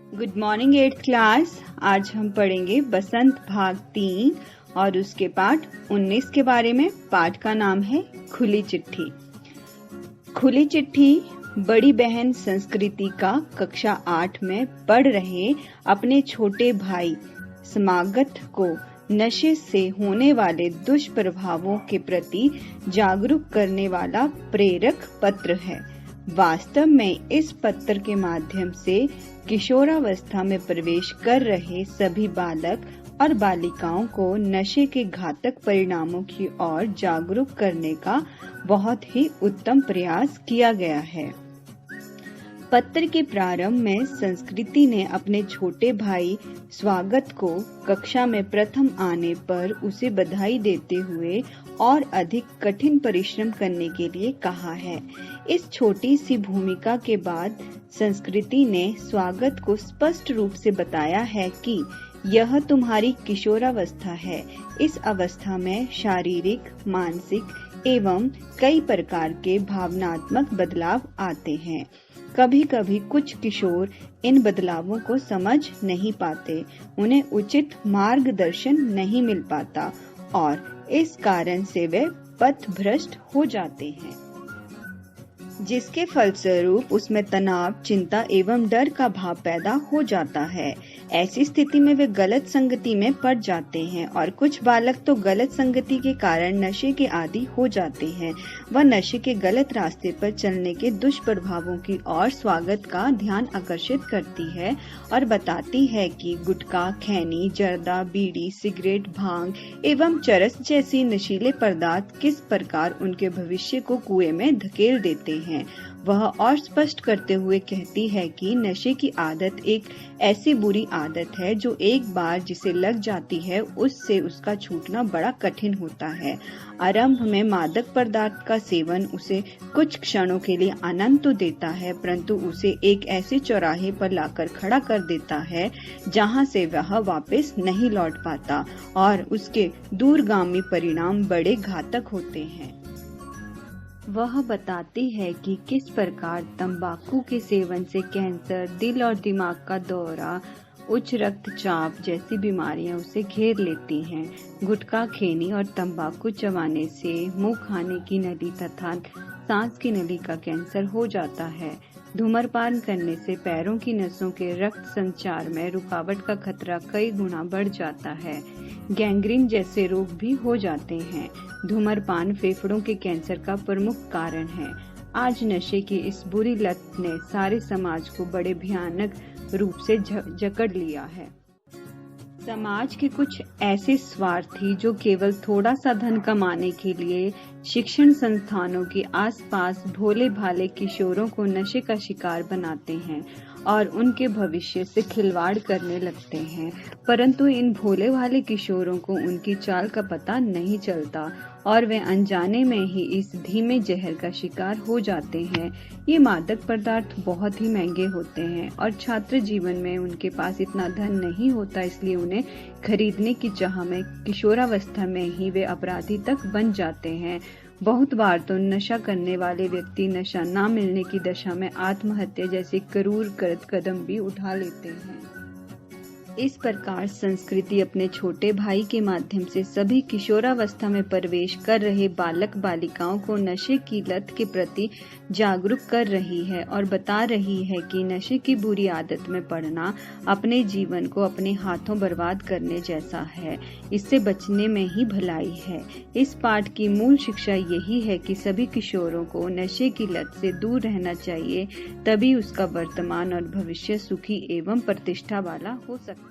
Good morning 8th class. आज हम पढ़ेंगे बसंत भाग 3 और उसके पाठ 19 के बारे में। पाठ का नाम है खुली चिट्ठी। खुली चिट्ठी बड़ी बहन संस्कृति का कक्षा 8 में पढ़ रहे अपने छोटे भाई समागत को नशे से होने वाले दुष्प्रभावों के प्रति जागरूक करने वाला प्रेरक पत्र है। वास्तव में इस पत्र के माध्यम से किशोरावस्था में प्रवेश कर रहे सभी बालक और बालिकाओं को नशे के घातक परिणामों की ओर जागरूक करने का बहुत ही उत्तम प्रयास किया गया है। पत्र के प्रारंभ में संस्कृति ने अपने छोटे भाई स्वागत को कक्षा में प्रथम आने पर उसे बधाई देते हुए और अधिक कठिन परिश्रम करने के लिए कहा है। इस छोटी सी भूमिका के बाद संस्कृति ने स्वागत को स्पष्ट रूप से बताया है कि यह तुम्हारी किशोरावस्था है। इस अवस्था में शारीरिक, मानसिक एवं कई प्रकार के भावनात्मक बदलाव आते हैं। कभी कभी कुछ किशोर इन बदलावों को समझ नहीं पाते, उन्हें उचित मार्गदर्शन नहीं मिल पाता और इस कारण से वे पथभ्रष्ट हो जाते हैं, जिसके फलस्वरूप उसमें तनाव, चिंता एवं डर का भाव पैदा हो जाता है। ऐसी स्थिति में वे गलत संगति में पड़ जाते हैं और कुछ बालक तो गलत संगति के कारण नशे के आदी हो जाते हैं। वह नशे के गलत रास्ते पर चलने के दुष्प्रभावों की ओर स्वागत का ध्यान आकर्षित करती है और बताती है कि गुटखा, खैनी, जर्दा, बीड़ी, सिगरेट, भांग एवं चरस जैसी नशीले पदार्थ किस प्रकार उनके भविष्य को कुएं में धकेल देते हैं। वह और स्पष्ट करते हुए कहती है कि नशे की आदत एक ऐसी बुरी आदत है जो एक बार जिसे लग जाती है उससे उसका छूटना बड़ा कठिन होता है। आरंभ में मादक पदार्थ का सेवन उसे कुछ क्षणों के लिए आनंद तो देता है, परंतु उसे एक ऐसे चौराहे पर लाकर खड़ा कर देता है जहां से वह वापस नहीं लौट पाता और उसके दूरगामी परिणाम बड़े घातक होते हैं। वह बताती है कि किस प्रकार तंबाकू के सेवन से कैंसर, दिल और दिमाग का दौरा, उच्च रक्तचाप जैसी बीमारियां उसे घेर लेती हैं। गुटखा, खैनी और तंबाकू चबाने से मुंह खाने की नली तथा सांस की नली का कैंसर हो जाता है। धूम्रपान करने से पैरों की नसों के रक्त संचार में रुकावट का खतरा कई गुना बढ़ जाता है। गैंग्रीन जैसे रोग भी हो जाते हैं। धूम्रपान फेफड़ों के कैंसर का प्रमुख कारण है। आज नशे की इस बुरी लत ने सारे समाज को बड़े भयानक रूप से जकड़ लिया है। समाज के कुछ ऐसे स्वार्थी जो केवल थोड़ा सा धन कमाने के लिए शिक्षण संस्थानों के आसपास भोले भाले किशोरों को नशे का शिकार बनाते हैं और उनके भविष्य से खिलवाड़ करने लगते हैं, परंतु इन भोले भाले किशोरों को उनकी चाल का पता नहीं चलता और वे अनजाने में ही इस धीमे जहर का शिकार हो जाते हैं। ये मादक पदार्थ बहुत ही महंगे होते हैं और छात्र जीवन में उनके पास इतना धन नहीं होता, इसलिए उन्हें खरीदने की चाह में किशोरावस्था में ही वे अपराधी तक बन जाते हैं। बहुत बार तो नशा करने वाले व्यक्ति नशा ना मिलने की दशा में आत्महत्या जैसे क्रूर कदम भी उठा लेते हैं। इस प्रकार संस्कृति अपने छोटे भाई के माध्यम से सभी किशोरावस्था में प्रवेश कर रहे बालक बालिकाओं को नशे की लत के प्रति जागरूक कर रही है और बता रही है कि नशे की बुरी आदत में पड़ना अपने जीवन को अपने हाथों बर्बाद करने जैसा है। इससे बचने में ही भलाई है। इस पाठ की मूल शिक्षा यही है कि सभी किशोरों को नशे की लत से दूर रहना चाहिए, तभी उसका वर्तमान और भविष्य सुखी एवं प्रतिष्ठा वाला हो सकता है।